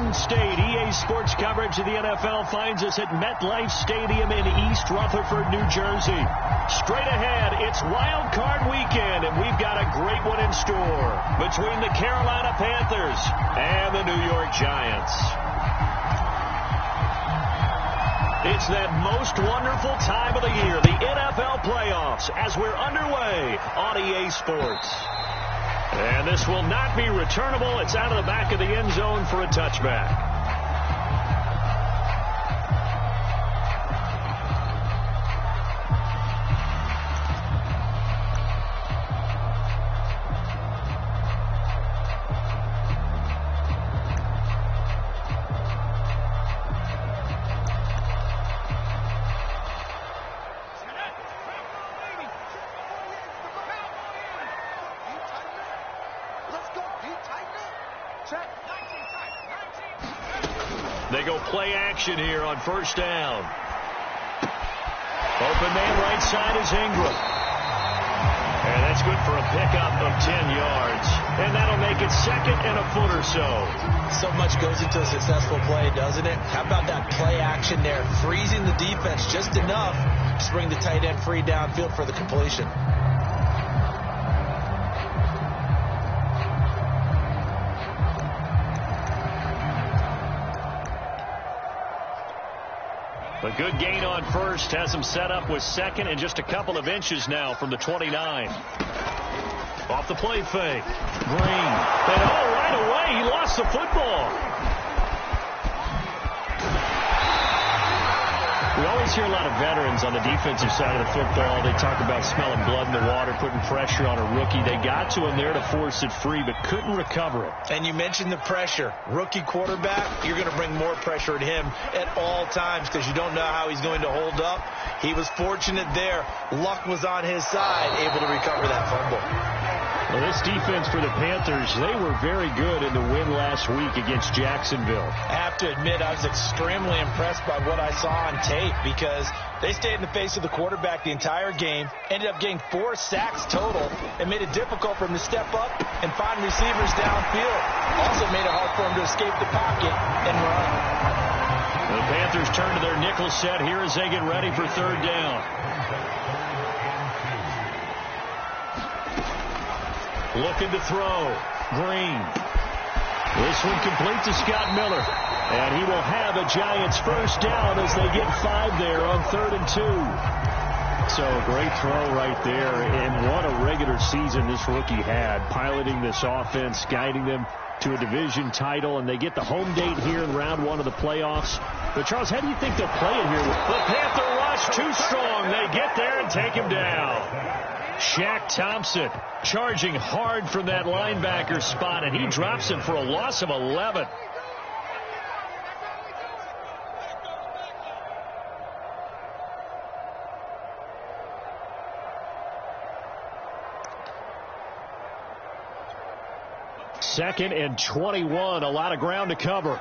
Garden State. EA Sports coverage of the NFL finds us at MetLife Stadium in East Rutherford, New Jersey. Straight ahead, it's Wild Card Weekend, and we've got a great one in store between the Carolina Panthers and the New York Giants. It's that most wonderful time of the year, the NFL playoffs, as we're underway on EA Sports. And this will not be returnable. It's out of the back of the end zone for a touchback. They go play action here on first down. Open man right side is Ingram. And that's good for a pickup of 10 yards. And that'll make it second and a foot or so. So much goes into a successful play, doesn't it? How about that play action there? Freezing the defense just enough to bring the tight end free downfield for the completion. A good gain on first has him set up with second and just a couple of inches now from the 29. Off the play fake. Green. And right away, he lost the football. We always hear a lot of veterans on the defensive side of the football. They talk about smelling blood in the water, putting pressure on a rookie. They got to him there to force it free, but couldn't recover it. And you mentioned the pressure. Rookie quarterback, you're going to bring more pressure at him at all times because you don't know how he's going to hold up. He was fortunate there. Luck was on his side, able to recover that fumble. Well, this defense for the Panthers, they were very good in the win last week against Jacksonville. I have to admit, I was extremely impressed by what I saw on tape because they stayed in the face of the quarterback the entire game, ended up getting 4 sacks total, and made it difficult for him to step up and find receivers downfield. Also made it hard for him to escape the pocket and run. The Panthers turn to their nickel set here as they get ready for third down. Looking to throw. Green. This one complete to Scott Miller. And he will have a Giants first down as they get 5 there on 3rd and 2. So a great throw right there. And what a regular season this rookie had, piloting this offense, guiding them to a division title, and they get the home date here in round 1 of the playoffs. But, Charles, how do you think they'll play it here? The Panther rush too strong. They get there and take him down. Shaq Thompson charging hard from that linebacker spot, and he drops him for a loss of 11. Second and 21, a lot of ground to cover.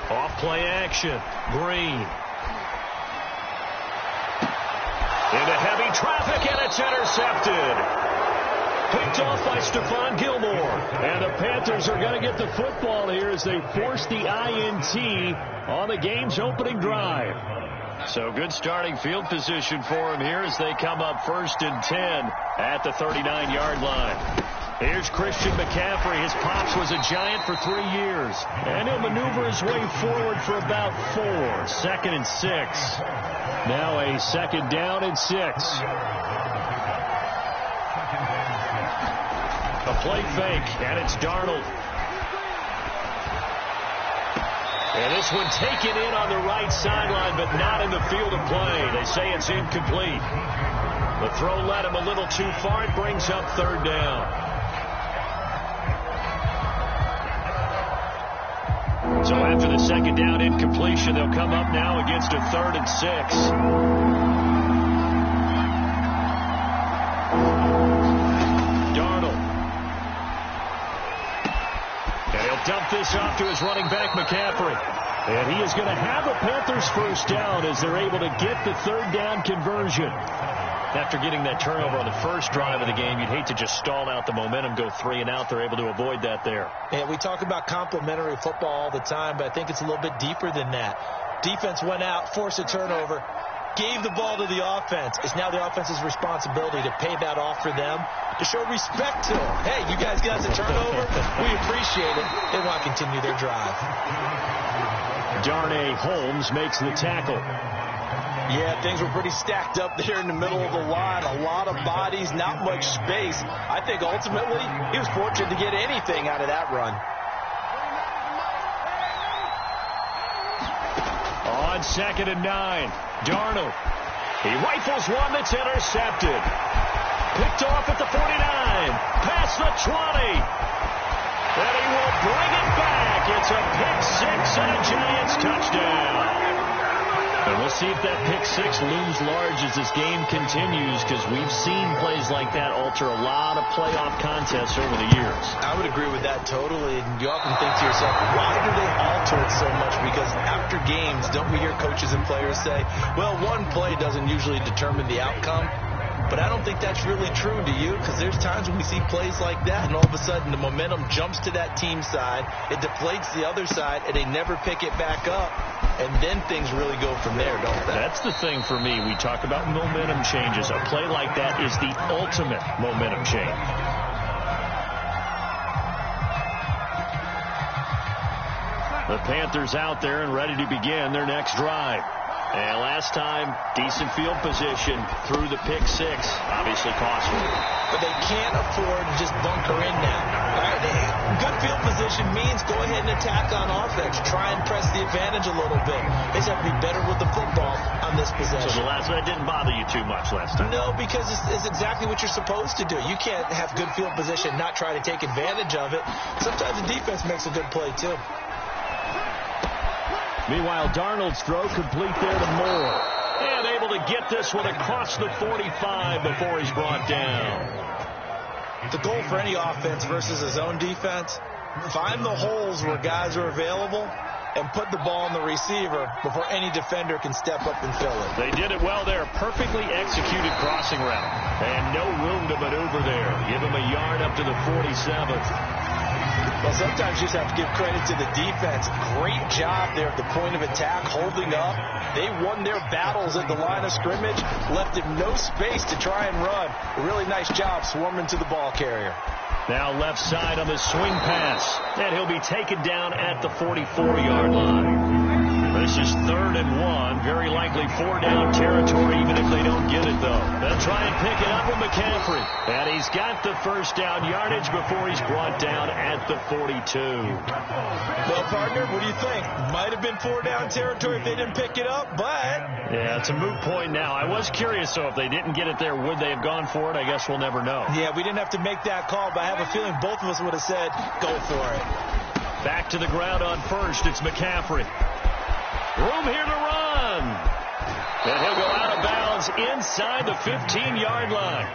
Off play action, Green. Into heavy traffic, and it's intercepted. Picked off by Stephon Gilmore. And the Panthers are going to get the football here as they force the INT on the game's opening drive. So good starting field position for him here as they come up 1st and 10 at the 39-yard line. Here's Christian McCaffrey. His pops was a Giant for 3 years. And he'll maneuver his way forward for about 4. 2nd and 6. Now a 2nd down and 6. A play fake, and it's Darnold. And this one taken in on the right sideline, but not in the field of play. They say it's incomplete. The throw led him a little too far. It brings up 3rd down. So after the 2nd down incompletion, they'll come up now against a 3rd and 6. Darnold. And he'll dump this off to his running back, McCaffrey. And he is going to have a Panthers first down as they're able to get the 3rd down conversion. After getting that turnover on the first drive of the game, you'd hate to just stall out the momentum, go 3 and out. They're able to avoid that there. Yeah, we talk about complementary football all the time, but I think it's a little bit deeper than that. Defense went out, forced a turnover, gave the ball to the offense. It's now the offense's responsibility to pay that off for them, to show respect to them. Hey, you guys got a turnover? We appreciate it. They want to continue their drive. Darnay Holmes makes the tackle. Yeah, things were pretty stacked up there in the middle of the line. A lot of bodies, not much space. I think ultimately he was fortunate to get anything out of that run. On 2nd and 9, Darnold. He rifles one that's intercepted. Picked off at the 49, past the 20. And he will bring it back. It's a pick 6 and a Giants touchdown. And we'll see if that pick 6 looms large as this game continues, because we've seen plays like that alter a lot of playoff contests over the years. I would agree with that totally. And you often think to yourself, why do they alter it so much? Because after games, don't we hear coaches and players say, well, one play doesn't usually determine the outcome? But I don't think that's really true, do you? Because there's times when we see plays like that, and all of a sudden the momentum jumps to that team side, it deflates the other side, and they never pick it back up, and then things really go from there, don't they? That's the thing for me. We talk about momentum changes. A play like that is the ultimate momentum change. The Panthers out there and ready to begin their next drive. And last time, decent field position through the pick 6. Obviously costly. But they can't afford to just bunker in now. Right? Good field position means go ahead and attack on offense. Try and press the advantage a little bit. They just have to be better with the football on this possession. So the last one didn't bother you too much last time? No, because it's exactly what you're supposed to do. You can't have good field position, not try to take advantage of it. Sometimes the defense makes a good play, too. Meanwhile, Darnold's throw complete there to Moore. And able to get this one across the 45 before he's brought down. The goal for any offense versus his own defense, find the holes where guys are available and put the ball on the receiver before any defender can step up and fill it. They did it well there. Perfectly executed crossing route. And no room to maneuver there. Give him a yard up to the 47th. Well, sometimes you just have to give credit to the defense. Great job there at the point of attack, holding up. They won their battles at the line of scrimmage, left him no space to try and run. A really nice job swarming to the ball carrier. Now left side on the swing pass. And he'll be taken down at the 44-yard line. This is 3rd and 1. Very likely 4-down territory, even if they don't get it, though. They'll try and pick it up with McCaffrey. And he's got the first down yardage before he's brought down at the 42. Well, partner, what do you think? Might have been 4-down territory if they didn't pick it up, but... Yeah, it's a moot point now. I was curious, though, if they didn't get it there, would they have gone for it? I guess we'll never know. Yeah, we didn't have to make that call, but I have a feeling both of us would have said, go for it. Back to the ground on first. It's McCaffrey. Room here to run. And he'll go out of bounds inside the 15-yard line.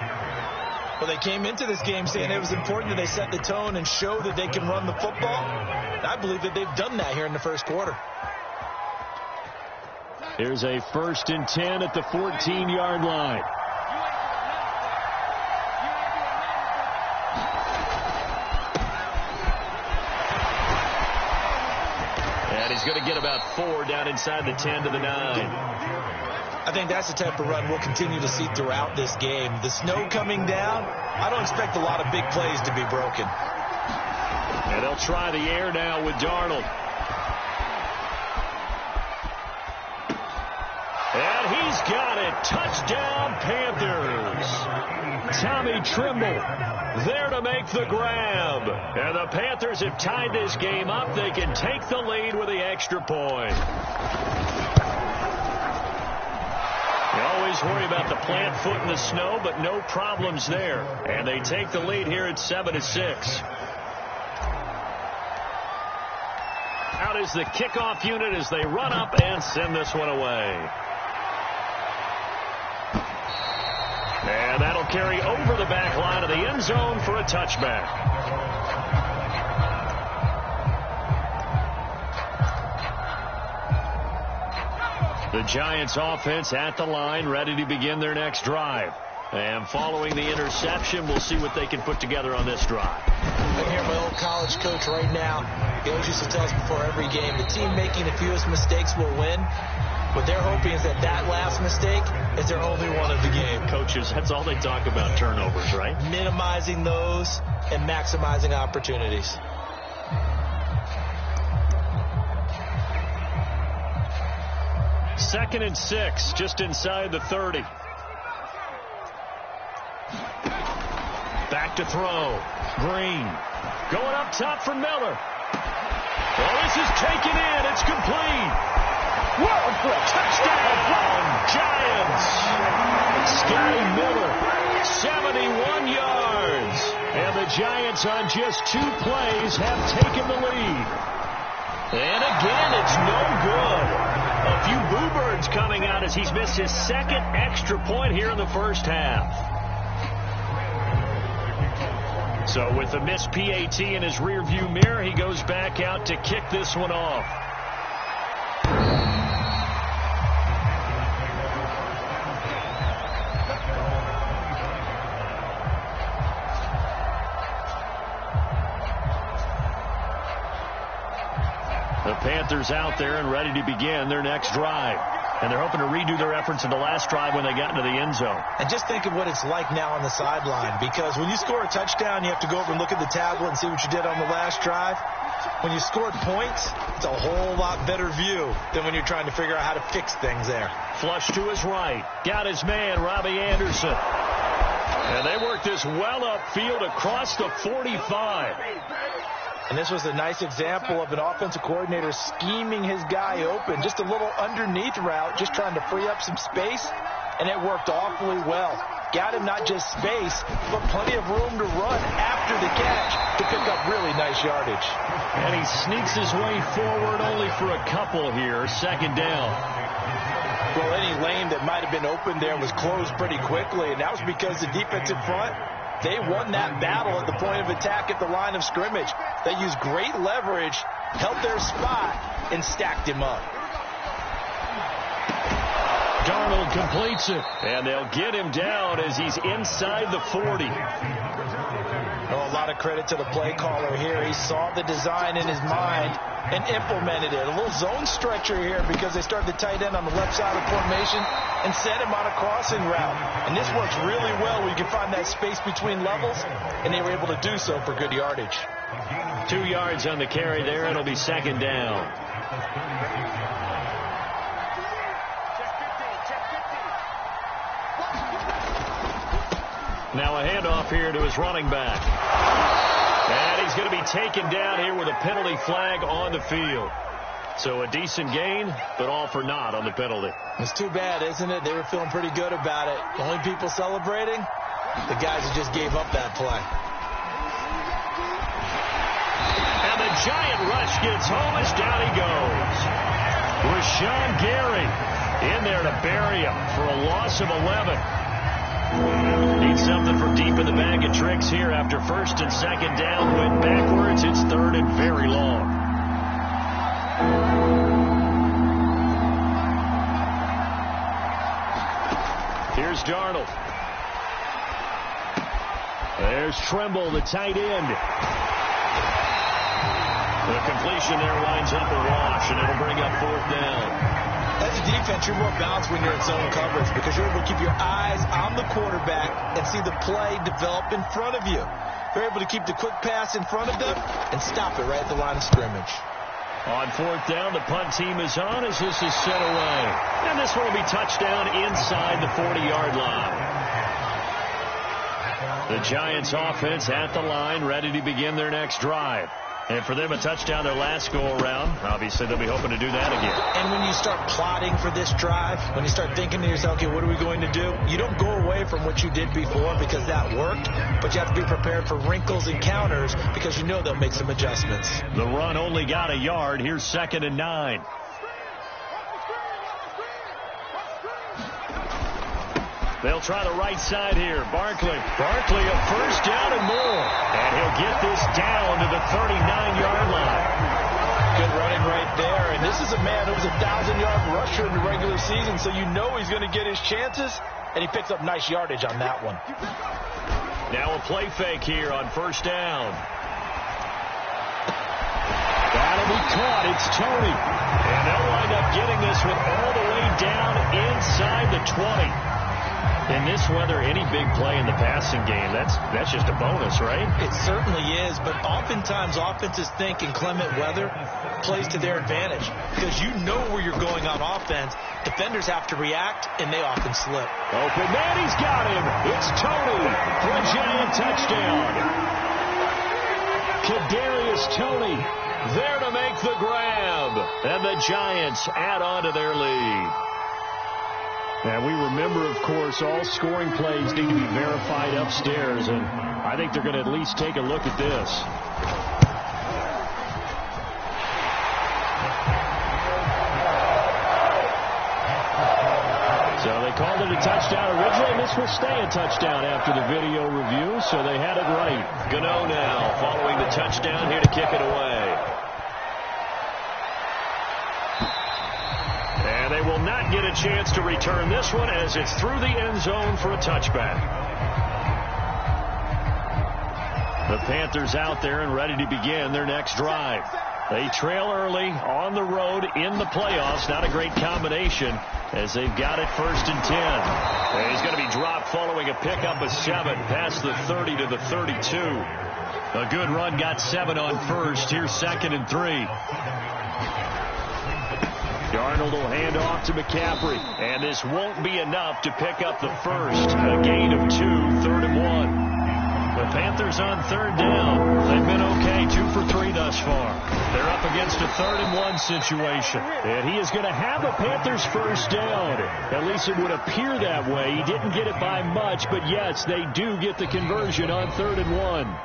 Well, they came into this game saying it was important that they set the tone and show that they can run the football. I believe that they've done that here in the first quarter. Here's a 1st and 10 at the 14-yard line. And he's going to get about 4 down inside the 10 to the 9. I think that's the type of run we'll continue to see throughout this game. The snow coming down, I don't expect a lot of big plays to be broken. And they'll try the air now with Darnold. And he's got it. Touchdown, Panthers. Tommy Trimble there to make the grab. And the Panthers have tied this game up. They can take the lead with the extra point. You always worry about the plant foot in the snow, but no problems there. And they take the lead here at 7-6. Out is the kickoff unit as they run up and send this one away. And that'll carry over the back line of the end zone for a touchback. The Giants offense at the line, ready to begin their next drive. And following the interception, we'll see what they can put together on this drive. I hear my old college coach right now. He always used to tell us before every game, the team making the fewest mistakes will win. What they're hoping is that last mistake is their only one of the game. Coaches, that's all they talk about, turnovers, right? Minimizing those and maximizing opportunities. Second and 6, just inside the 30. Back to throw. Green. Going up top for Miller. Well, this is taken in. It's complete. Touchdown, Giants. Scotty Miller, 71 yards. And the Giants on just 2 plays have taken the lead. And again, it's no good. A few boo birds coming out as he's missed his second extra point here in the first half. So with the missed PAT in his rearview mirror, he goes back out to kick this one off. The Panthers out there and ready to begin their next drive. And they're hoping to redo their efforts in the last drive when they got into the end zone. And just think of what it's like now on the sideline, because when you score a touchdown, you have to go over and look at the tablet and see what you did on the last drive. When you scored points, it's a whole lot better view than when you're trying to figure out how to fix things there. Flush to his right. Got his man, Robbie Anderson. And they work this well upfield across the 45. And this was a nice example of an offensive coordinator scheming his guy open. Just a little underneath route, just trying to free up some space, and it worked awfully well. Got him not just space, but plenty of room to run after the catch to pick up really nice yardage. And he sneaks his way forward only for a couple here. Second down. Well, any lane that might have been open there was closed pretty quickly, and that was because the defensive front, they won that battle at the point of attack at the line of scrimmage. They used great leverage, held their spot, and stacked him up. Darnold completes it, and they'll get him down as he's inside the 40. Oh, a lot of credit to the play caller here. He saw the design in his mind and implemented it. A little zone stretcher here because they started the tight end on the left side of the formation and sent him on a crossing route. And this works really well where you can find that space between levels, and they were able to do so for good yardage. 2 yards on the carry there. It'll be second down. Now a handoff here to his running back. And he's going to be taken down here with a penalty flag on the field. So a decent gain, but all for naught on the penalty. It's too bad, isn't it? They were feeling pretty good about it. The only people celebrating, the guys who just gave up that play. And the giant rush gets home as down he goes. Rashawn Gary in there to bury him for a loss of 11. Need something from deep in the bag of tricks here after first and second down. Went backwards. It's third and very long. Here's Darnold. There's Tremble, the tight end. The completion there winds up a wash, and it'll bring up fourth down. As a defense, you're more balanced when you're in zone coverage because you're able to keep your eyes on the quarterback and see the play develop in front of you. You're able to keep the quick pass in front of them and stop it right at the line of scrimmage. On fourth down, the punt team is on as this is set away. And this one will be touchdown inside the 40-yard line. The Giants offense at the line, ready to begin their next drive. And for them, a touchdown their last go-around. Obviously, they'll be hoping to do that again. And when you start plotting for this drive, when you start thinking to yourself, okay, what are we going to do? You don't go away from what you did before because that worked, but you have to be prepared for wrinkles and counters because you know they'll make some adjustments. The run only got a yard. Here's 2nd and 9. They'll try the right side here. Barkley a first down and more. And he'll get this down to the 39-yard line. Good running right there. And this is a man who was a 1,000-yard rusher in the regular season, so you know he's going to get his chances. and he picks up nice yardage on that one. Now a play fake here on first down. That'll be caught. It's Tony. And they'll wind up getting this one all the way down inside the 20. In this weather, any big play in the passing game, that's just a bonus, right? It certainly is, but oftentimes offenses think inclement weather plays to their advantage because you know where you're going on offense. Defenders have to react, and they often slip. Open man, he's got him. It's Tony for a Giant touchdown. Kadarius Toney there to make the grab, and the Giants add on to their lead. And we remember, of course, all scoring plays need to be verified upstairs, and I think they're going to at least take a look at this. So they called it a touchdown originally, and this will stay a touchdown after the video review, so they had it right. Gano now following the touchdown here to kick it away. And they will not get a chance to return this one as it's through the end zone for a touchback. The Panthers out there and ready to begin their next drive. They trail early on the road in the playoffs. Not a great combination as they've got it 1st and 10. And he's going to be dropped following a pickup of 7 past the 30 to the 32. A good run got 7 on first. Here's 2nd and 3. Darnold will hand off to McCaffrey, and this won't be enough to pick up the first. A gain of 2, 3rd and 1. The Panthers on 3rd down. They've been okay, 2 for 3 thus far. They're up against a 3rd and 1 situation, and he is going to have a Panthers first down. At least it would appear that way. He didn't get it by much, but yes, they do get the conversion on 3rd and 1.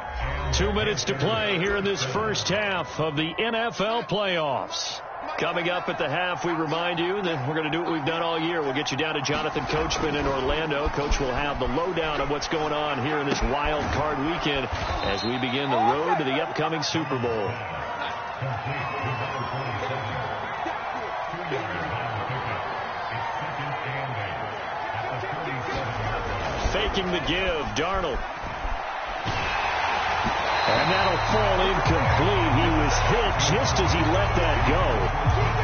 2 minutes to play here in this first half of the NFL playoffs. Coming up at the half, we remind you that we're going to do what we've done all year. We'll get you down to Jonathan Coachman in Orlando. Coach will have the lowdown of what's going on here in this wild card weekend as we begin the road to the upcoming Super Bowl. Faking the give, Darnold. And that'll fall incomplete. He was hit just as he let that go.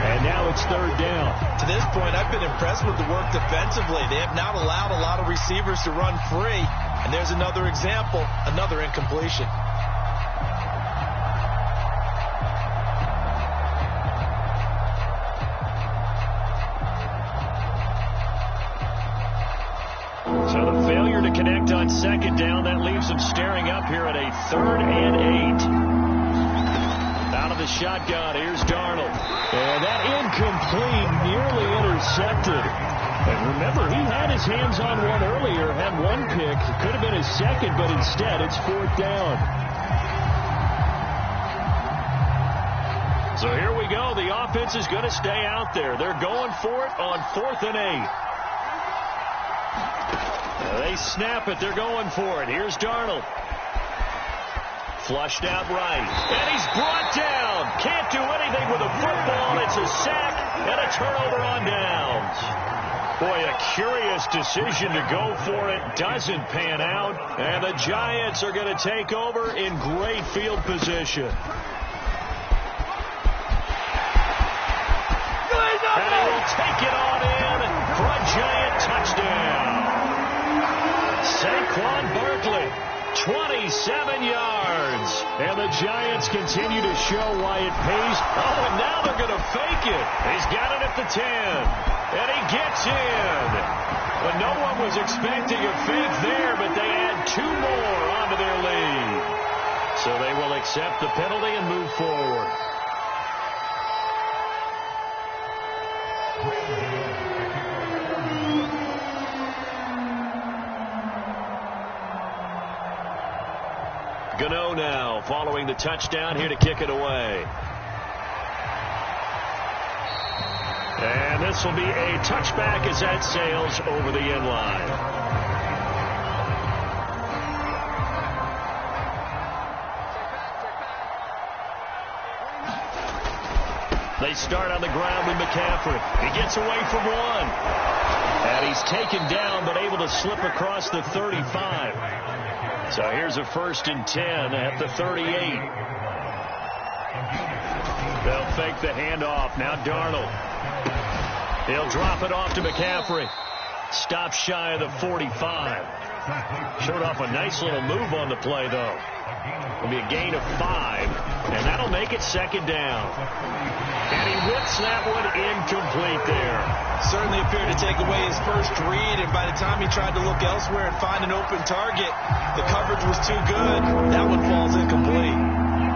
And now it's 3rd down. To this point, I've been impressed with the work defensively. They have not allowed a lot of receivers to run free. And there's another example, another incompletion. So the failure to connect on 2nd down, that leaves them staring up here at a 3rd and 8. Out of the shotgun, here's Darnold. And that incomplete, nearly intercepted. And remember, he had his hands on one earlier, had one pick. It could have been his 2nd, but instead it's 4th down. So here we go. The offense is going to stay out there. They're going for it on 4th and 8. They snap it. They're going for it. Here's Darnold. Flushed out right. And he's brought down. Can't do anything with a football. It's a sack and a turnover on downs. Boy, a curious decision to go for it. Doesn't pan out. And the Giants are going to take over in great field position. And he will take it on in for a Giant touchdown. Saquon Barkley, 27 yards. And the Giants continue to show why it pays. Oh, and now they're going to fake it. He's got it at the 10. And he gets in. But no one was expecting a fake there, but they add 2 more onto their lead. So they will accept the penalty and move forward. Gano now following the touchdown here to kick it away. And this will be a touchback as that sails over the end line. They start on the ground with McCaffrey. He gets away from one. And he's taken down, but able to slip across the 35. So here's a 1st and 10 at the 38. They'll fake the handoff. Now Darnold. He'll drop it off to McCaffrey. Stop shy of the 45. Showed off a nice little move on the play, though. It'll be a gain of 5, and that'll make it 2nd down. And he whips that one incomplete there. Certainly appeared to take away his first read, and by the time he tried to look elsewhere and find an open target, the coverage was too good. That one falls incomplete.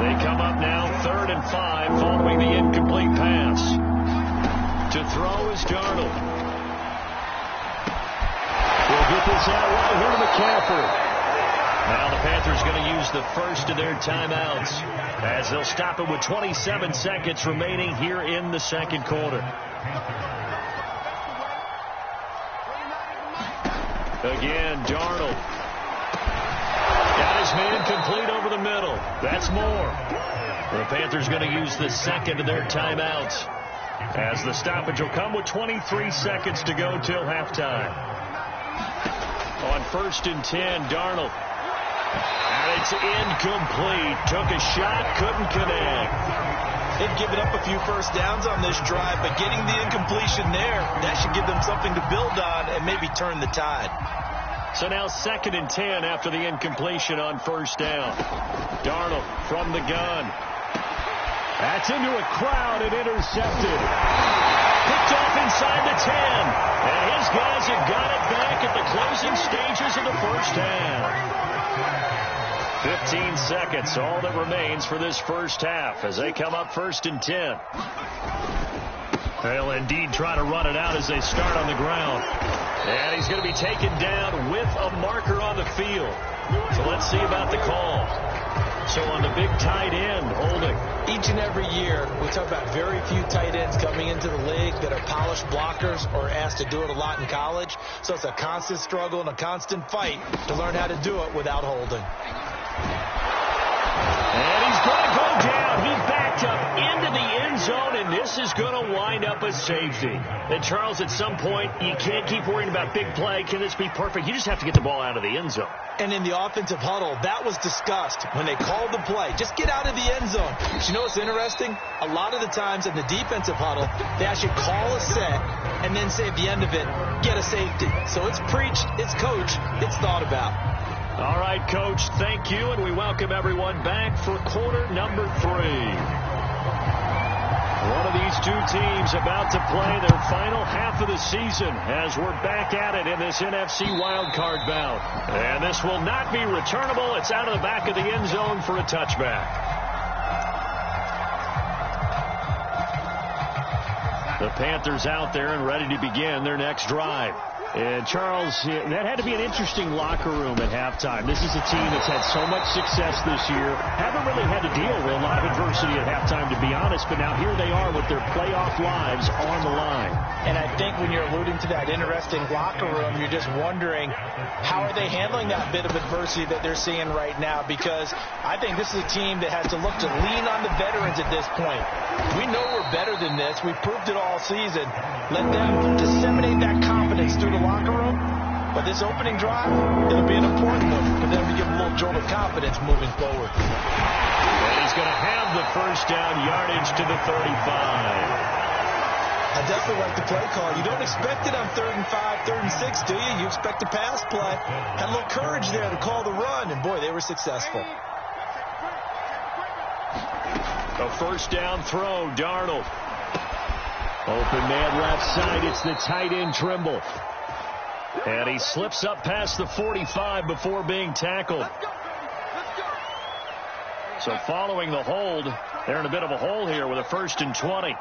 They come up now 3rd and 5 following the incomplete pass. To throw is Darnold. We'll get this out right here to McCaffrey. Now the Panthers going to use the first of their timeouts as they'll stop it with 27 seconds remaining here in the 2nd quarter. Again, Darnold. Got his man complete over the middle. That's more. The Panthers going to use the 2nd of their timeouts as the stoppage will come with 23 seconds to go till halftime. On 1st and 10, Darnold. And it's incomplete. Took a shot, couldn't connect. They've given up a few first downs on this drive, but getting the incompletion there, that should give them something to build on and maybe turn the tide. So now 2nd and 10 after the incompletion on 1st down. Darnold from the gun. That's into a crowd and intercepted. Picked off inside the 10. And his guys have got it back at the closing stages of the 1st half. 15 seconds, all that remains for this 1st half as they come up 1st and 10. They'll indeed try to run it out as they start on the ground. And he's going to be taken down with a marker on the field. So let's see about the call. So on the big tight end, holding. Each and every year, we talk about very few tight ends coming into the league that are polished blockers or asked to do it a lot in college. So it's a constant struggle and a constant fight to learn how to do it without holding. And he's going to go down. He backed up into the end zone, and this is going to wind up a safety. And, Charles, at some point, you can't keep worrying about big play. Can this be perfect? You just have to get the ball out of the end zone. And in the offensive huddle, that was discussed when they called the play. Just get out of the end zone. But you know what's interesting? A lot of the times in the defensive huddle, they actually call a set and then say at the end of it, get a safety. So it's preached, it's coached, it's thought about. All right, Coach, thank you, and we welcome everyone back for quarter number 3. One of these two teams about to play their final half of the season as we're back at it in this NFC wildcard bout. And this will not be returnable. It's out of the back of the end zone for a touchback. The Panthers out there and ready to begin their next drive. And, Charles, that had to be an interesting locker room at halftime. This is a team that's had so much success this year. Haven't really had to deal with a lot of adversity at halftime, to be honest. But now here they are with their playoff lives on the line. And I think when you're alluding to that interesting locker room, you're just wondering how are they handling that bit of adversity that they're seeing right now? Because I think this is a team that has to look to lean on the veterans at this point. We know we're better than this. We've proved it all season. Let them disseminate that confidence through the locker room. But this opening drive, it'll be an important one for them to give a little jolt of confidence moving forward. And he's going to have the first down yardage to the 35. I definitely like the play call. You don't expect it on 3rd and 5, 3rd and 6, do you? You expect a pass play. Had a little courage there to call the run, and boy, they were successful. A first down throw, Darnold. Open man left side, it's the tight end Trimble. And he slips up past the 45 before being tackled. So following the hold, they're in a bit of a hole here with a 1st and 20.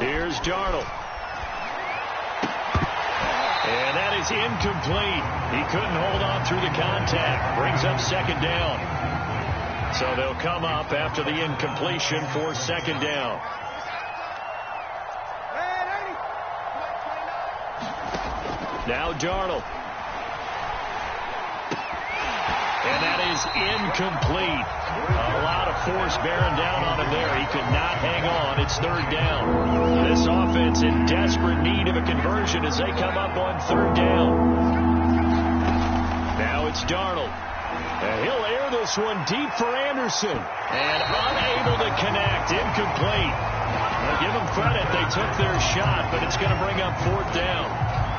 Here's Darnold. And that is incomplete. He couldn't hold on through the contact. Brings up 2nd down. So they'll come up after the incompletion for 2nd down. Now Darnold. And that is incomplete. A lot of force bearing down on him there. He could not hang on. It's third down. This offense in desperate need of a conversion as they come up on third down. Now it's Darnold. And he'll air this one deep for Anderson. And unable to connect. Incomplete. Well, give them credit. They took their shot, but it's going to bring up fourth down.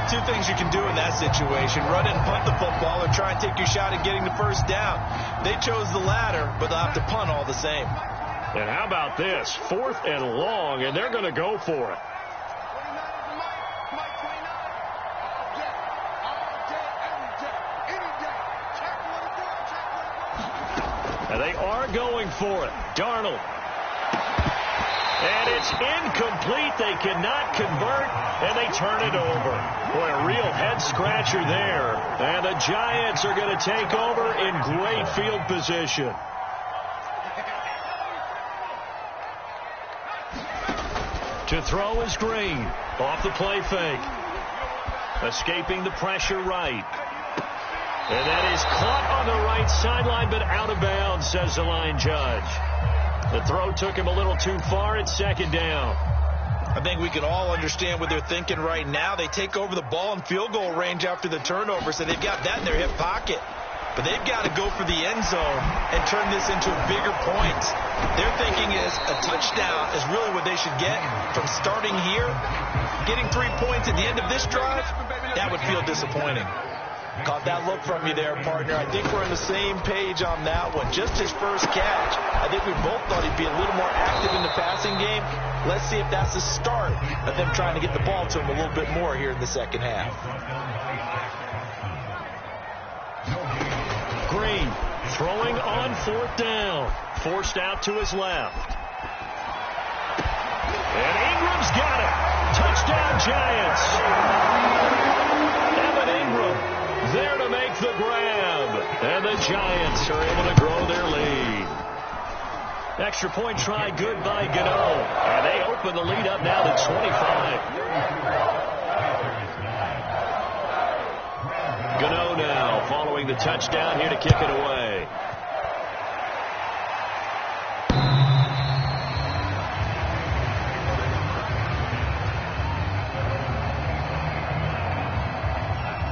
Two things you can do in that situation: run and punt the football, or try and take your shot at getting the first down. They chose the latter, but they'll have to punt all the same. And how about this? Fourth and long, and they're going to go for it. And they are going for it. Darnold. And it's incomplete. They cannot convert, and they turn it over. Boy, a real head-scratcher there. And the Giants are going to take over in great field position. To throw is Green. Off the play fake. Escaping the pressure right. And that is caught on the right sideline, but out of bounds, says the line judge. The throw took him a little too far. It's second down. I think we can all understand what they're thinking right now. They take over the ball in field goal range after the turnover, so they've got that in their hip pocket. But they've got to go for the end zone and turn this into a bigger point. Their thinking is a touchdown is really what they should get from starting here. Getting 3 points at the end of this drive, that would feel disappointing. Caught that look from you there, partner. I think we're on the same page on that one. Just his first catch. I think we both thought he'd be a little more active in the passing game. Let's see if that's the start of them trying to get the ball to him a little bit more here in the second half. Green throwing on fourth down. Forced out to his left. And Ingram's got it. Touchdown, Giants. Evan Ingram there to make the grab. And the Giants are able to grow their lead. Extra point try good by Gano. And they open the lead up now to 25. Gano now following the touchdown here to kick it away.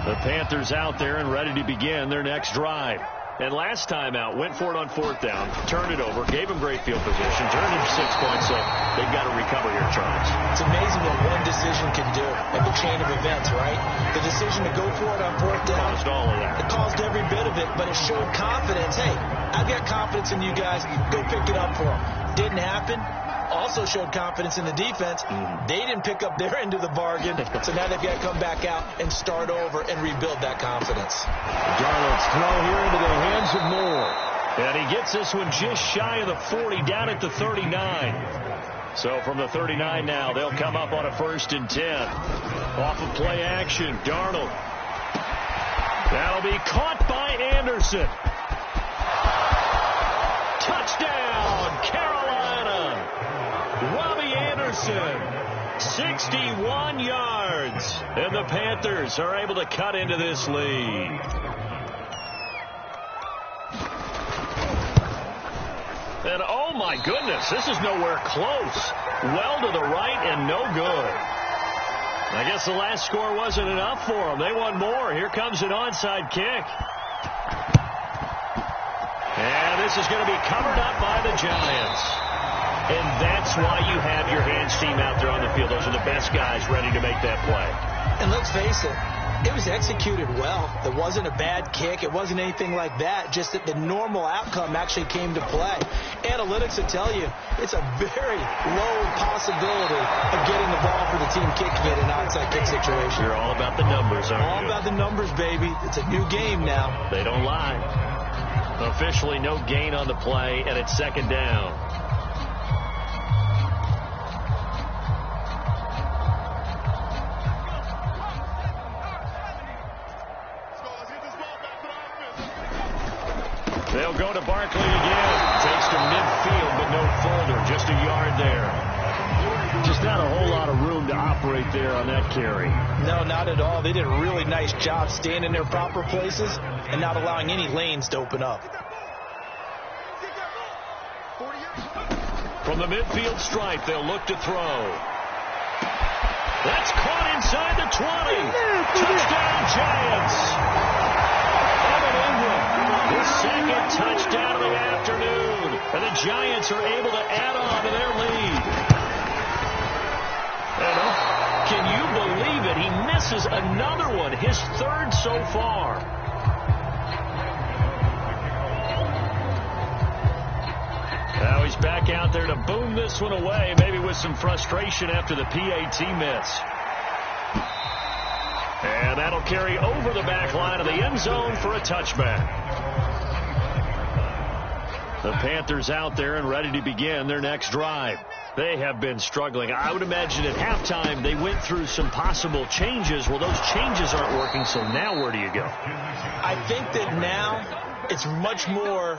The Panthers out there and ready to begin their next drive. And last time out, went for it on fourth down, turned it over, gave them great field position, turned into 6 points, so they've got to recover here, Charles. It's amazing what one decision can do in the chain of events, right? The decision to go for it on fourth down. Caused all of that. It caused every bit of it, but it showed confidence. Hey, I've got confidence in you guys. Go pick it up for them. Didn't happen. Also showed confidence in the defense. They didn't pick up their end of the bargain, so now they've got to come back out and start over and rebuild that confidence. Darnold's throw here into the hands of Moore. And he gets this one just shy of the 40, down at the 39. So from the 39 now, they'll come up on a 1st and 10. Off of play action, Darnold. That'll be caught by Anderson. Touchdown, Carolina. Robbie Anderson, 61 yards. And the Panthers are able to cut into this lead. And oh my goodness, this is nowhere close. Well to the right and no good. I guess the last score wasn't enough for them. They want more. Here comes an onside kick. And this is going to be covered up by the Giants. And that's why you have your hands team out there on the field. Those are the best guys ready to make that play. And let's face it, it was executed well. It wasn't a bad kick. It wasn't anything like that. Just that the normal outcome actually came to play. Analytics will tell you it's a very low possibility of getting the ball for the team kicking it in an onside kick situation. You're all about the numbers, aren't you? All about the numbers, baby. It's a new game now. They don't lie. Officially no gain on the play, and it's second down. They'll go to Barkley again. Takes to midfield, but no further. Just a yard there. Just not a whole lot of room to operate there on that carry. No, not at all. They did a really nice job staying in their proper places and not allowing any lanes to open up. From the midfield stripe, they'll look to throw. That's caught inside the 20. Touchdown, Giants. Evan Ingram, his second touchdown of the afternoon. And the Giants are able to add on to their lead. Can you believe it? He misses another one, his third so far. Now he's back out there to boom this one away, maybe with some frustration after the PAT miss. And that'll carry over the back line of the end zone for a touchback. The Panthers out there and ready to begin their next drive. They have been struggling. I would imagine at halftime they went through some possible changes. Well, those changes aren't working, so now where do you go? I think that now it's much more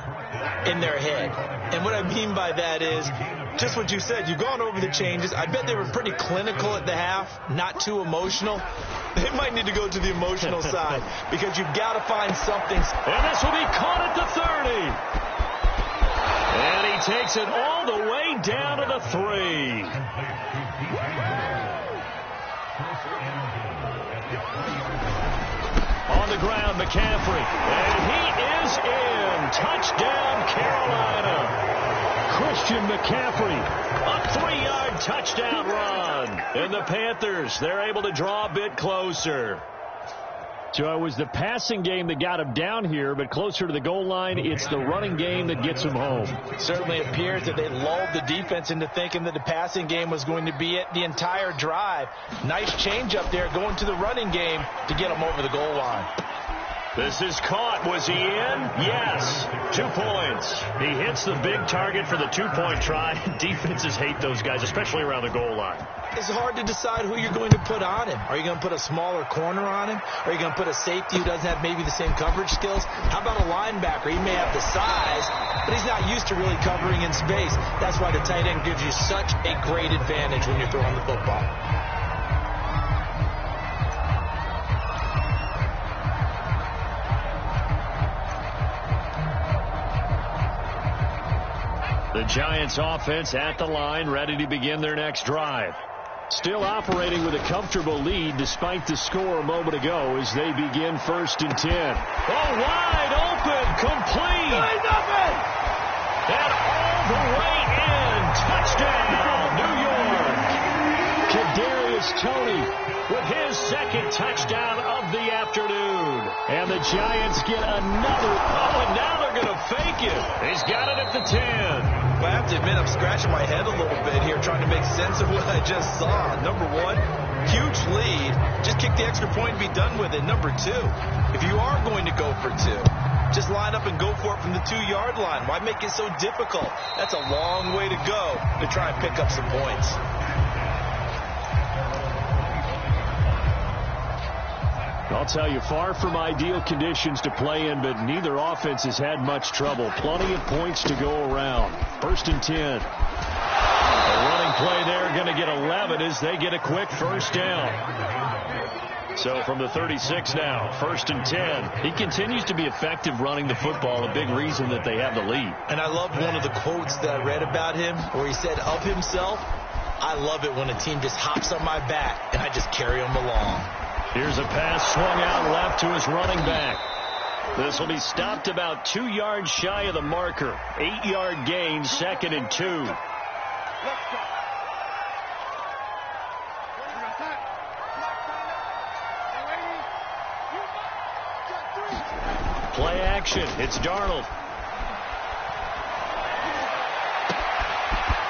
in their head. And what I mean by that is just what you said. You've gone over the changes. I bet they were pretty clinical at the half, not too emotional. They might need to go to the emotional side because you've got to find something. And this will be caught at the 30. And he takes it all the way down to the 3. On the ground, McCaffrey. And he is in. Touchdown, Carolina. Christian McCaffrey, a 3-yard touchdown run. And the Panthers, they're able to draw a bit closer. So it was the passing game that got him down here, but closer to the goal line, it's the running game that gets him home. It certainly appears that they lulled the defense into thinking that the passing game was going to be it the entire drive. Nice change up there going to the running game to get him over the goal line. This is caught. Was he in? Yes. 2 points. He hits the big target for the 2-point try. Defenses hate those guys, especially around the goal line. It's hard to decide who you're going to put on him. Are you going to put a smaller corner on him? Are you going to put a safety who doesn't have maybe the same coverage skills? How about a linebacker? He may have the size, but he's not used to really covering in space. That's why the tight end gives you such a great advantage when you're throwing the football. The Giants offense at the line, ready to begin their next drive. Still operating with a comfortable lead despite the score a moment ago as they begin 1st and 10. Oh, wide open, complete. And all the way in. Touchdown, New York. Kadarius Toney with his second touchdown of the afternoon. And the Giants get another. Oh, and now they're going to fake it. He's got it at the 10. I have to admit, I'm scratching my head a little bit here trying to make sense of what I just saw. Number one, huge lead. Just kick the extra point and be done with it. Number two, if you are going to go for 2, just line up and go for it from the 2-yard line. Why make it so difficult? That's a long way to go to try and pick up some points. I'll tell you, far from ideal conditions to play in, but neither offense has had much trouble. Plenty of points to go around. 1st and 10. A running play there, going to get 11 as they get a quick first down. So from the 36 now, 1st and 10. He continues to be effective running the football, a big reason that they have the lead. And I love one of the quotes that I read about him where he said of himself, I love it when a team just hops on my back and I just carry them along. Here's a pass swung out left to his running back. This will be stopped about 2 yards shy of the marker. 8-yard gain, 2nd and 2. Play action. It's Darnold.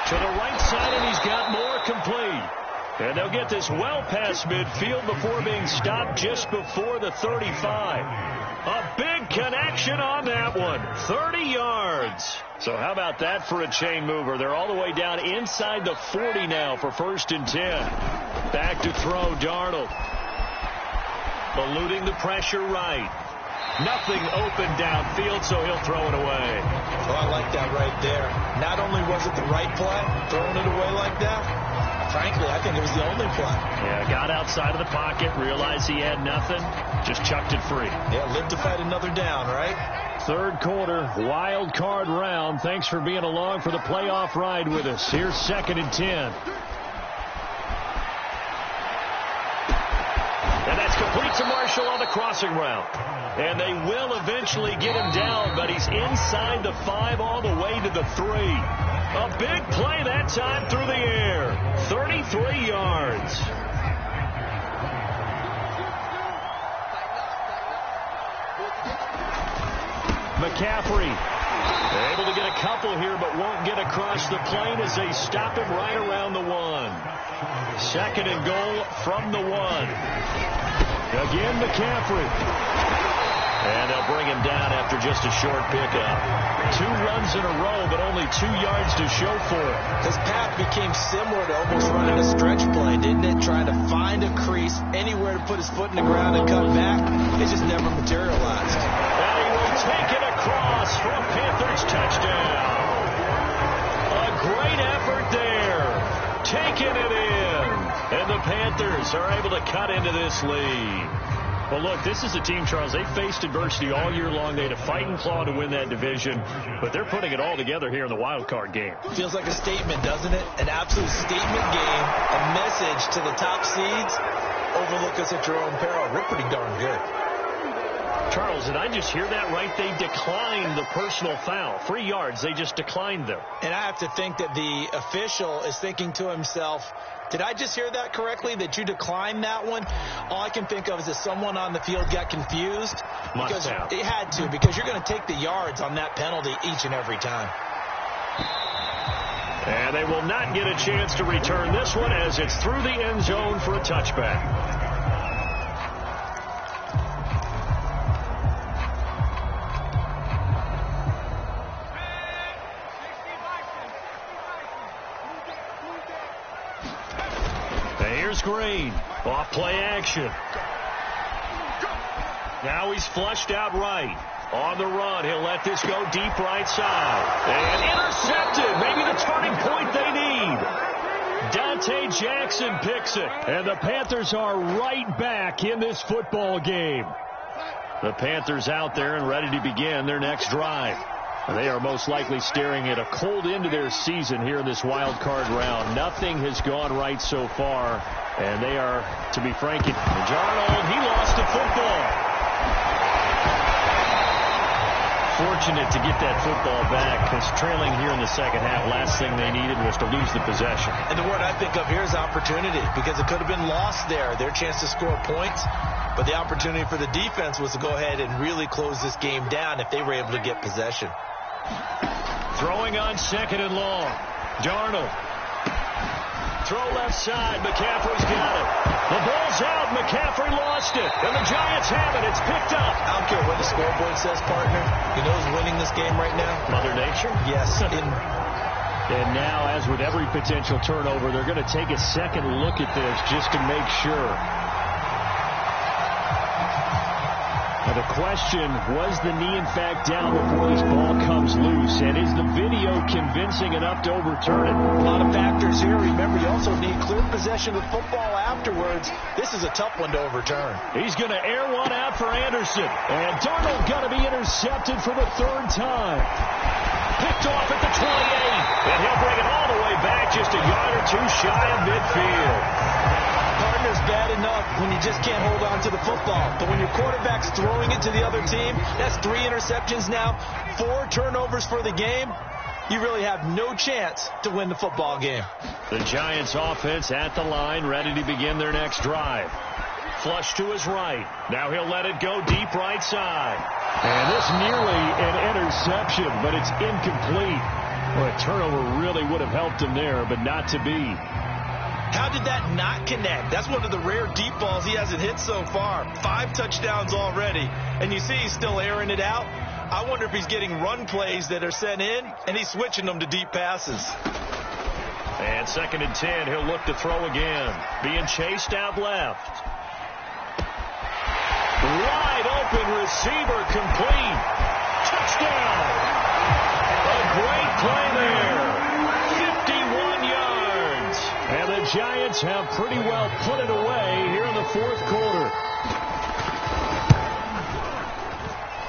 To the right side, and he's got more complete. And they'll get this well past midfield before being stopped just before the 35. A big connection on that one. 30 yards. So how about that for a chain mover? They're all the way down inside the 40 now for 1st and 10. Back to throw, Darnold. Eluding the pressure right. Nothing open downfield, so he'll throw it away. Oh, I like that right there. Not only was it the right play, throwing it away like that, frankly, I think it was the only play. Yeah, got outside of the pocket, realized he had nothing, just chucked it free. Yeah, lived to fight another down, right? Third quarter, wild card round. Thanks for being along for the playoff ride with us. Here's 2nd and 10. And that's complete to Marshall on the crossing route. And they will eventually get him down, but he's inside the 5 all the way to the 3. A big play that time through the air. 33 yards. McCaffrey able to get a couple here, but won't get across the plane as they stop him right around the 1. 2nd and goal from the 1. Again, McCaffrey. And they'll bring him down after just a short pickup. 2 runs in a row, but only 2 yards to show for it. His path became similar to almost running a stretch play, didn't it? Trying to find a crease, anywhere to put his foot in the ground and cut back. It just never materialized. And he will take it across for a Panthers touchdown. A great effort there. Taking it in. And the Panthers are able to cut into this lead. Well, look, this is a team, Charles, they faced adversity all year long. They had to fight and claw to win that division, but they're putting it all together here in the wild card game. Feels like a statement, doesn't it? An absolute statement game, a message to the top seeds. Overlook us at your own peril. We're pretty darn good. Charles, did I just hear that right? They declined the personal foul. 3 yards, they just declined them. And I have to think that the official is thinking to himself, did I just hear that correctly, that you declined that one? All I can think of is that someone on the field got confused. Must have. It had to, because you're going to take the yards on that penalty each and every time. And they will not get a chance to return this one as it's through the end zone for a touchback. Here's Green. Off play action. Now he's flushed out right. On the run, he'll let this go deep right side. And intercepted. Maybe the turning point they need. Dante Jackson picks it. And the Panthers are right back in this football game. The Panthers out there and ready to begin their next drive. They are most likely staring at a cold end to their season here in this wild card round. Nothing has gone right so far, and they are, to be frank, Darnold, he lost the football. Fortunate to get that football back, because trailing here in the second half, last thing they needed was to lose the possession. And the word I think of here is opportunity, because it could have been lost there, their chance to score points. But the opportunity for the defense was to go ahead and really close this game down if they were able to get possession. Throwing on 2nd and long. Darnold. Throw left side. McCaffrey's got it. The ball's out. McCaffrey lost it. And the Giants have it. It's picked up. I don't care what the scoreboard says, partner. You know who's winning this game right now? Mother Nature? Yes. And now, as with every potential turnover, they're going to take a second look at this just to make sure. Now the question, was the knee in fact down before this ball comes loose? And is the video convincing enough to overturn it? A lot of factors here. Remember, you also need clear possession of the football afterwards. This is a tough one to overturn. He's going to air one out for Anderson. And Darnold going to be intercepted for the 3rd time. Picked off at the 28. And he'll bring it all the way back just a yard or 2 shy of midfield. Partner's bad enough when you just can't hold on to the football. But when your quarterback's throwing it to the other team, that's 3 interceptions now, 4 turnovers for the game. You really have no chance to win the football game. The Giants offense at the line, ready to begin their next drive. Flush to his right. Now he'll let it go deep right side. And this nearly an interception, but it's incomplete. Well, a turnover really would have helped him there, but not to be. How did that not connect? That's one of the rare deep balls he hasn't hit so far. 5 touchdowns already, and you see he's still airing it out. I wonder if he's getting run plays that are sent in, and he's switching them to deep passes. And 2nd and 10, he'll look to throw again. Being chased out left. Wide open receiver complete. Touchdown. A great play there. 51 yards. And the Giants have pretty well put it away here in the fourth quarter.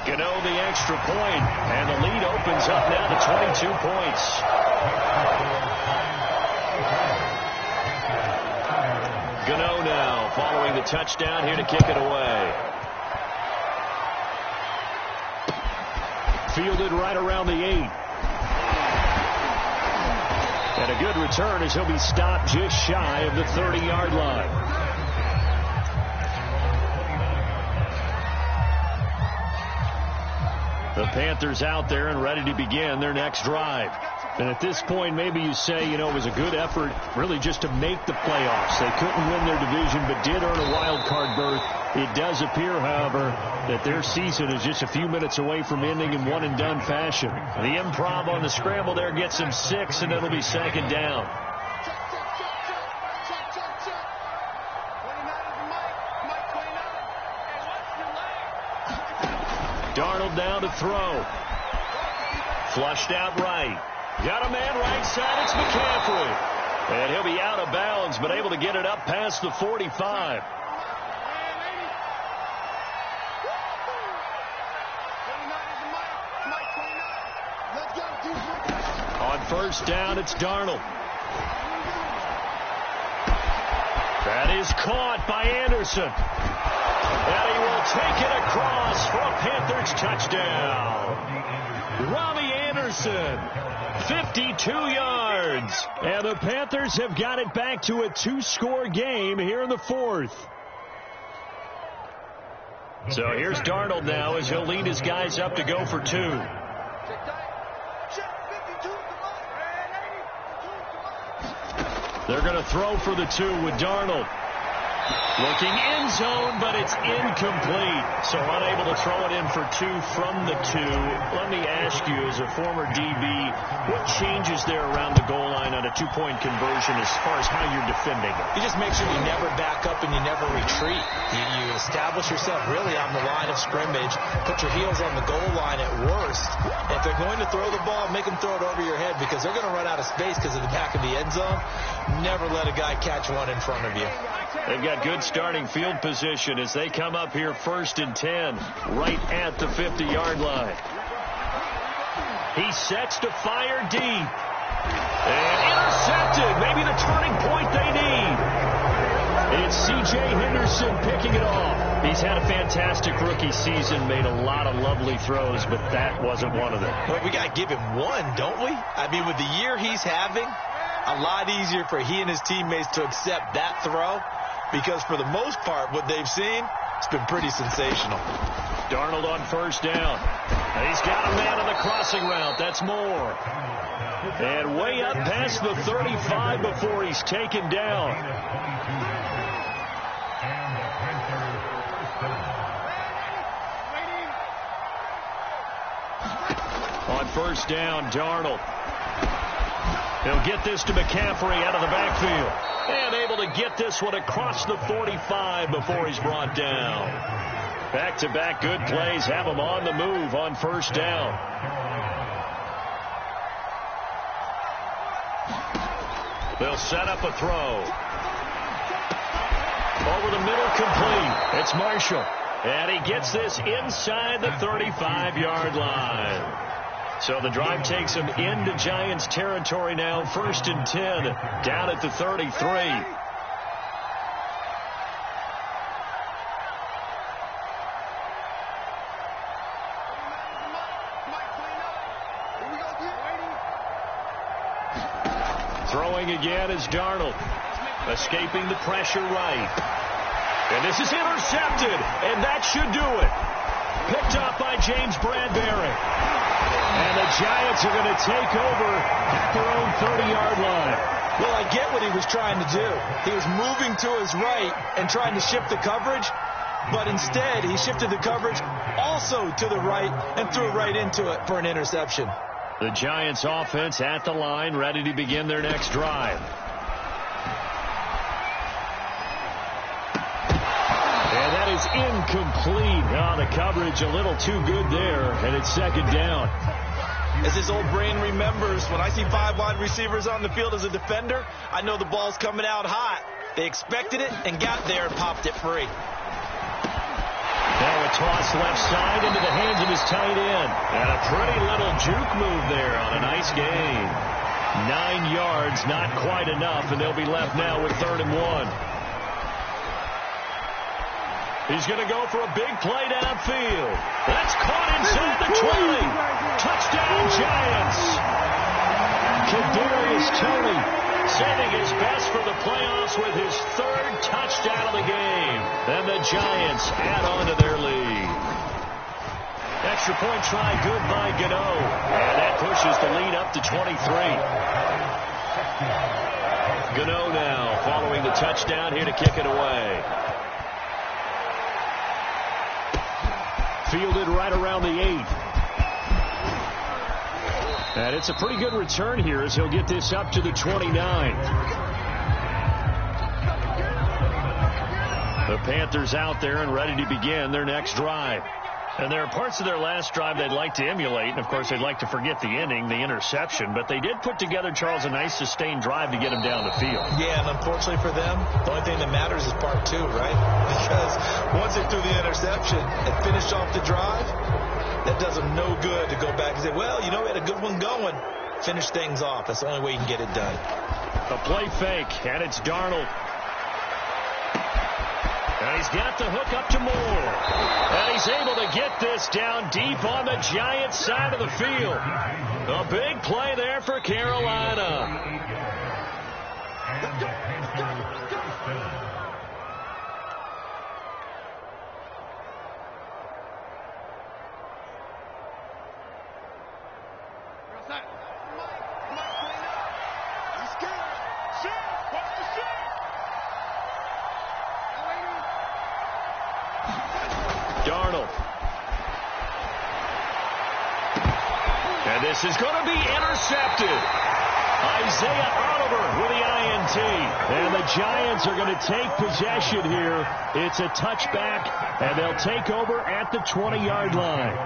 Gano the extra point, and the lead opens up now to 22 points. Gano now following the touchdown here to kick it away. Fielded right around the 8. And a good return as he'll be stopped just shy of the 30-yard line. The Panthers out there and ready to begin their next drive. And at this point, maybe you say, it was a good effort really just to make the playoffs. They couldn't win their division but did earn a wild card berth. It does appear, however, that their season is just a few minutes away from ending in one-and-done fashion. The improv on the scramble there gets him 6, and it'll be second down. Darnold down to throw. Flushed out right. Got a man right side. It's McCaffrey. And he'll be out of bounds, but able to get it up past the 45. On first down, it's Darnold. That is caught by Anderson. And he will take it across for a Panthers touchdown. Robbie Anderson, 52 yards. And the Panthers have got it back to a 2-score game here in the fourth. So here's Darnold now as he'll lead his guys up to go for 2. They're going to throw for the 2 with Darnold. Looking end zone, but it's incomplete. So unable to throw it in for 2 from the 2. Let me ask you, as a former DB, what changes there around the goal line on a 2-point conversion as far as how you're defending it? You just make sure you never back up and you never retreat. You establish yourself really on the line of scrimmage. Put your heels on the goal line at worst. If they're going to throw the ball, make them throw it over your head because they're going to run out of space because of the back of the end zone. Never let a guy catch one in front of you. They've got good starting field position as they come up here 1st and 10, right at the 50-yard line. He sets to fire deep. And intercepted. Maybe the turning point they need. It's C.J. Henderson picking it off. He's had a fantastic rookie season, made a lot of lovely throws, but that wasn't one of them. Well, we got to give him one, don't we? I mean, with the year he's having, a lot easier for he and his teammates to accept that throw. Because for the most part, what they've seen, it's been pretty sensational. Darnold on first down. He's got a man on the crossing route. That's more. And way up past the 35 before he's taken down. On first down, Darnold. He'll get this to McCaffrey out of the backfield. And able to get this one across the 45 before he's brought down. Back-to-back good plays have him on the move on first down. They'll set up a throw. Over the middle, complete. It's Marshall. And he gets this inside the 35-yard line. So the drive takes him into Giants territory now. 1st and 10, down at the 33. Throwing again is Darnold. Escaping the pressure right. And this is intercepted, and that should do it. Picked up by James Bradbury. And the Giants are going to take over at their own 30-yard line. Well, I get what he was trying to do. He was moving to his right and trying to shift the coverage, but instead he shifted the coverage also to the right and threw right into it for an interception. The Giants offense at the line, ready to begin their next drive. And that is incomplete. Oh, the coverage a little too good there, and it's second down. As his old brain remembers, when I see 5 wide receivers on the field as a defender, I know the ball's coming out hot. They expected it and got there and popped it free. Now a toss left side into the hands of his tight end. And a pretty little juke move there on a nice gain. 9 yards, not quite enough, and they'll be left now with 3rd and 1. He's going to go for a big play downfield. That's caught inside the 20. Touchdown, Giants. Kadarius Toney saving his best for the playoffs with his 3rd touchdown of the game. And the Giants add on to their lead. Extra point try good by Gano. And that pushes the lead up to 23. Gano now following the touchdown here to kick it away. Fielded right around the 8. And it's a pretty good return here as he'll get this up to the 29. The Panthers out there and ready to begin their next drive. And there are parts of their last drive they'd like to emulate. And, of course, they'd like to forget the inning, the interception. But they did put together, Charles, a nice sustained drive to get them down the field. Yeah, and unfortunately for them, the only thing that matters is part 2, right? Because once they threw the interception and finished off the drive, that does them no good to go back and say, well, you know, we had a good one going. Finish things off. That's the only way you can get it done. A play fake, and it's Darnold. And he's got the hook up to Moore. And he's able to get this down deep on the Giants side of the field. A big play there for Carolina. Darnold. And this is going to be intercepted. Isaiah Oliver with the INT. And the Giants are going to take possession here. It's a touchback, and they'll take over at the 20-yard line.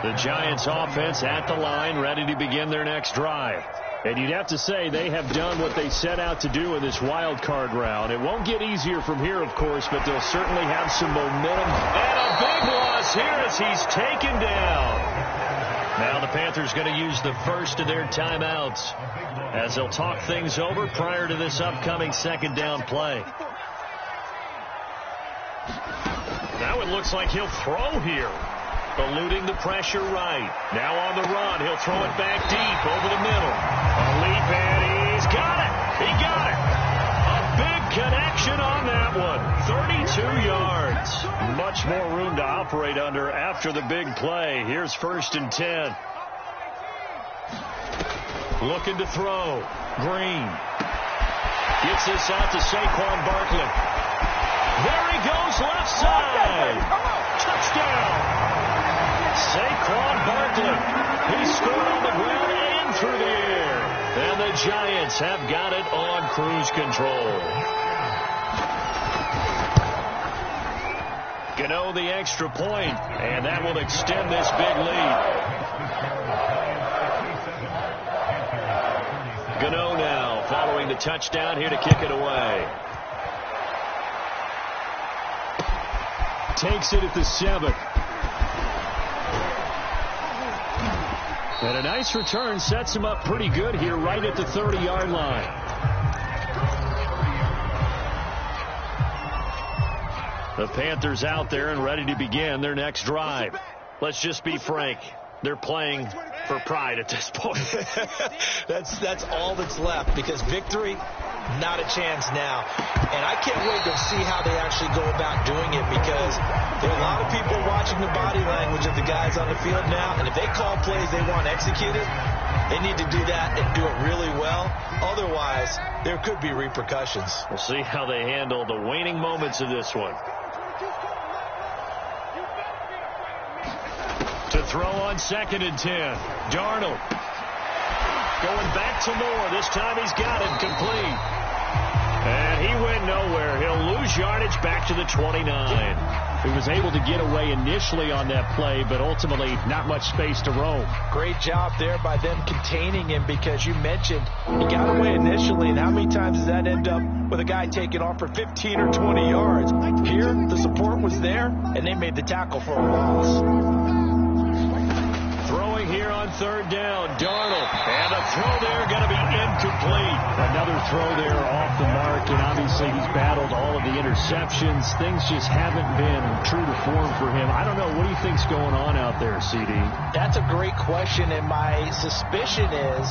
The Giants offense at the line, ready to begin their next drive. And you'd have to say they have done what they set out to do in this wild card round. It won't get easier from here, of course, but they'll certainly have some momentum. And a big loss here as he's taken down. Now the Panthers going to use the first of their timeouts as they'll talk things over prior to this upcoming 2nd down play. Now it looks like he'll throw here. Eluding the pressure right. Now on the run. He'll throw it back deep over the middle. A leap, and he's got it. He got it. A big connection on that one. 32 yards. Much more room to operate under after the big play. Here's 1st and 10. Looking to throw. Green. Gets this out to Saquon Barkley. There he goes left side. Touchdown. Saquon Barkley. He scored on the ground and through the air. And the Giants have got it on cruise control. Gano the extra point, and that will extend this big lead. Gano now following the touchdown here to kick it away. Takes it at the 7. And a nice return sets him up pretty good here right at the 30-yard line. The Panthers out there and ready to begin their next drive. Let's just be frank. They're playing for pride at this point. That's all that's left, because victory, not a chance now. And I can't wait to see how they actually go about doing it, because there are a lot of people watching the body language of the guys on the field now, and if they call plays they want executed, they need to do that and do it really well. Otherwise, there could be repercussions. We'll see how they handle the waning moments of this one. To throw on 2nd and 10. Darnold. Going back to Moore. This time he's got it complete. And he went nowhere. He'll lose yardage back to the 29. He was able to get away initially on that play, but ultimately not much space to roam. Great job there by them containing him, because you mentioned he got away initially, and how many times does that end up with a guy taking off for 15 or 20 yards? Here, the support was there, and they made the tackle for a loss. Throwing here on third down, Darnold. And a throw there going to be incomplete. Another throw there off the mark, and obviously he's battled all of the interceptions. Things just haven't been true to form for him. I don't know. What do you think's going on out there, CD? That's a great question, and my suspicion is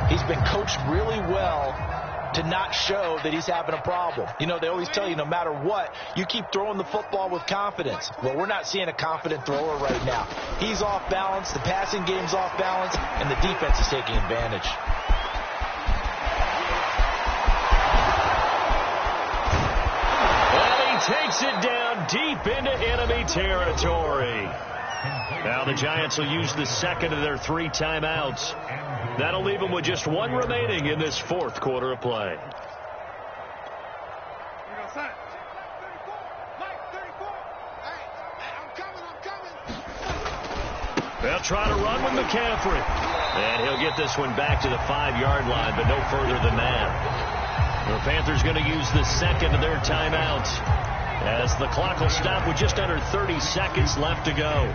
he's been coached really well to not show that he's having a problem. You know, they always tell you no matter what, you keep throwing the football with confidence. Well, we're not seeing a confident thrower right now. He's off balance, the passing game's off balance, and the defense is taking advantage. Well, he takes it down deep into enemy territory. Now the Giants will use the second of their 3 timeouts. That'll leave them with just 1 remaining in this fourth quarter of play. They'll try to run with McCaffrey. And he'll get this one back to the 5-yard line, but no further than that. The Panthers going to use the second of their timeouts, as the clock will stop with just under 30 seconds left to go.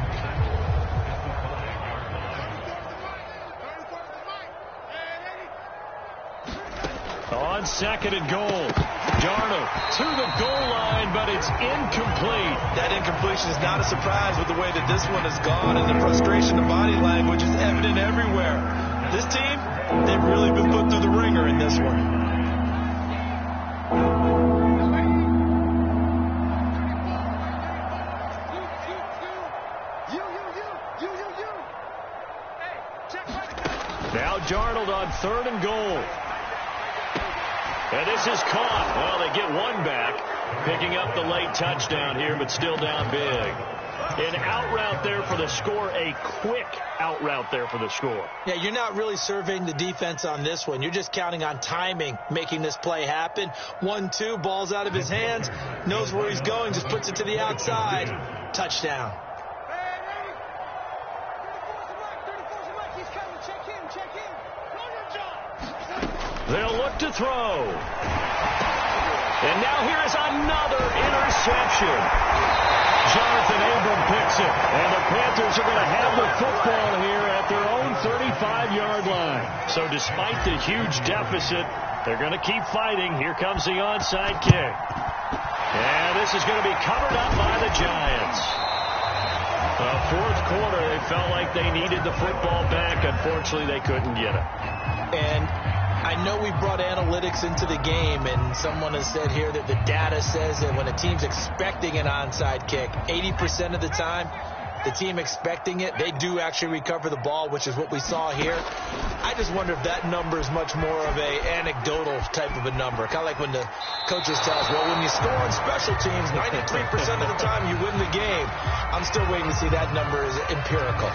On second and goal, Darnold to the goal line, but it's incomplete. That incompletion is not a surprise with the way that this one has gone, and the frustration of body language is evident everywhere. This team, they've really been put through the ringer in this one. Now Darnold on third and goal. And this is caught. Well, they get one back, picking up the late touchdown here, but still down big. An out route there for the score, a quick out route there for the score. Yeah, you're not really surveying the defense on this one. You're just counting on timing, making this play happen. 1-2, ball's out of his hands, knows where he's going, just puts it to the outside. Touchdown. They'll look to throw. And now here is another interception. Jonathan Abram picks it. And the Panthers are going to have the football here at their own 35-yard line. So despite the huge deficit, they're going to keep fighting. Here comes the onside kick. And this is going to be covered up by the Giants. Fourth quarter, they felt like they needed the football back. Unfortunately, they couldn't get it. And I know we brought analytics into the game, and someone has said here that the data says that when a team's expecting an onside kick, 80% of the time, the team expecting it, they do actually recover the ball, which is what we saw here. I just wonder if that number is much more of a anecdotal type of a number. Kind of like when the coaches tell us, well, when you score on special teams, 93% of the time you win the game. I'm still waiting to see that number is empirical.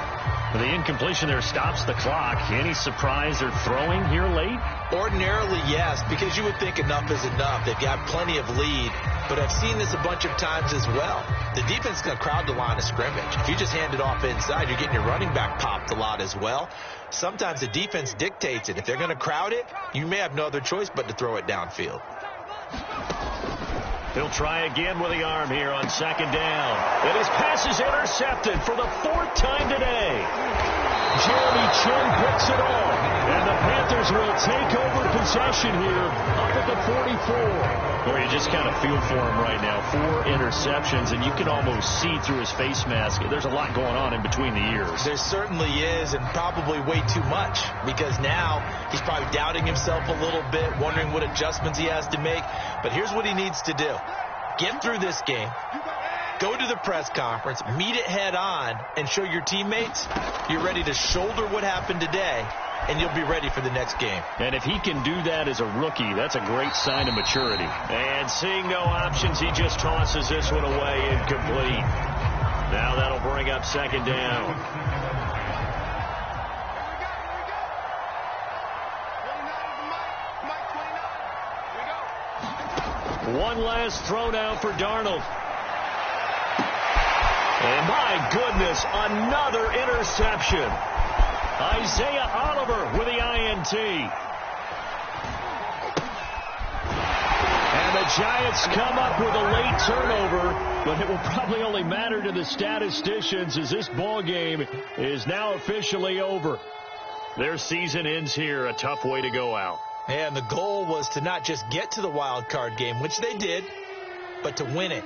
The incompletion there stops the clock. Any surprise or throwing here late? Ordinarily, yes, because you would think enough is enough. They've got plenty of lead, but I've seen this a bunch of times as well. The defense is going to crowd the line of scrimmage. If you just hand it off inside, you're getting your running back popped a lot as well. Sometimes the defense dictates it. If they're going to crowd it, you may have no other choice but to throw it downfield. He'll try again with the arm here on second down. And his pass is intercepted for the 4th time today. Jeremy Chin picks it off. And the Panthers will take over possession here up at the 44. Boy, you just kind of feel for him right now. 4 interceptions, and you can almost see through his face mask. There's a lot going on in between the ears. There certainly is, and probably way too much, because now he's probably doubting himself a little bit, wondering what adjustments he has to make. But here's what he needs to do. Get through this game, go to the press conference, meet it head on, and show your teammates you're ready to shoulder what happened today, and you'll be ready for the next game. And if he can do that as a rookie, that's a great sign of maturity. And seeing no options, he just tosses this one away, incomplete. Now that'll bring up second down. One last throw now for Darnold. And my goodness, another interception. Isaiah Oliver with the INT. And the Giants come up with a late turnover, but it will probably only matter to the statisticians as this ball game is now officially over. Their season ends here, a tough way to go out. And the goal was to not just get to the wild card game, which they did, but to win it.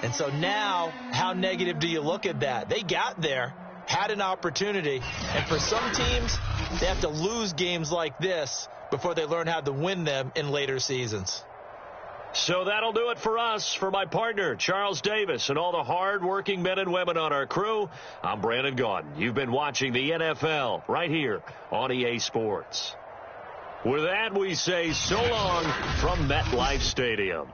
And so now, how negative do you look at that? They got there, had an opportunity, and for some teams, they have to lose games like this before they learn how to win them in later seasons. So that'll do it for us. For my partner, Charles Davis, and all the hard-working men and women on our crew, I'm Brandon Gaudin. You've been watching the NFL right here on EA Sports. With that, we say so long from MetLife Stadium.